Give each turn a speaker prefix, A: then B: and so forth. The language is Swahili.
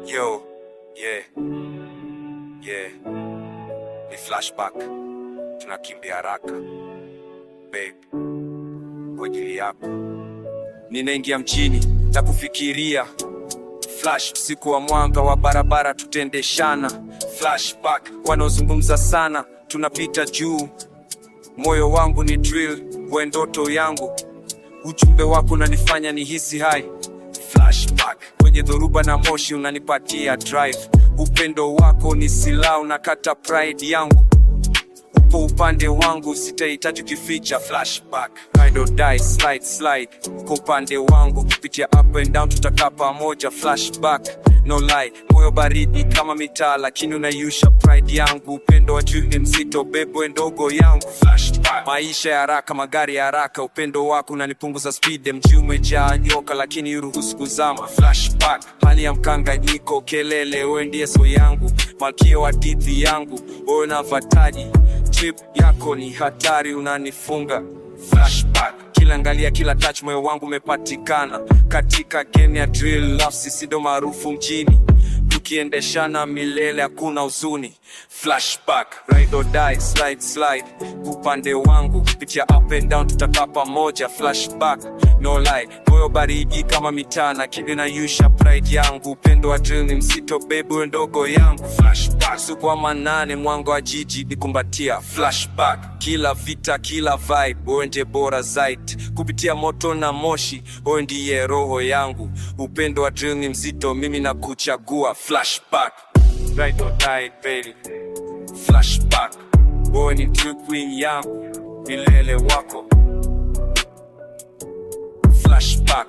A: Yo, ni flashback, tunakimbia haraka babe, kwa ajili yako. Ninaingia mjini na kufikiria flash, usiku wa mwanga wa barabara tutendeshana. Flashback, wanaozungumza sana, tunapita juu. Moyo wangu ni drill, we ndoto yangu. Ujumbe wako unanifanya nihisi hai. Flashback, kwenye dhoruba na moshi unanipatia drive. Upendo wako ni silaha, unakata pride yangu. Upo upande wangu, sitahitaji kuficha. Flashback, ride or die, slide. Uko upande wangu, kupitia up and down tutakaa pamoja. Flashback, no lie, moyo baridi kama mitaa, lakini unayusha pride yangu. Upendo wa juu ni mzito, bebo ndogo yangu. Flashback, maisha ya haraka, magari ya haraka, upendo wako unanipunguza speed. Mji umejaa nyoka, lakini uruhusu kuzama. Flashback, hali ya mkanganyiko, kelele, wewe ndiye so yangu, malkia wa hadithi yangu. Wewe na fataji, trip yako ni hatari, unanifunga. Flashback, kila angalia, kila touch, moyo wangu umepatikana katika game ya drill. Love sisi ndo maarufu mjini, tukiendeshana milele, hakuna huzuni. Flashback, ride or die, slide. Upande wangu, pitia up and down tutakaa pamoja. Flashback, no lie, moyo baridi kama mitaa, lakini nayusha pride yangu. Upendo wa drill ni mzito, baby ndogo yangu. Flashback, usiku wa manane, mwanga wa jiji nikumbatia. Flashback, kila vita, kila vibe, wewe ndiye bora zaidi. Kupitia moto na moshi, wewe ndiye roho yangu. Upendo wa drill ni mzito, mimi nakuchagua. Flashback, ride or die baby. Flashback, wewe ni drill queen yangu, milele wako. Flashback.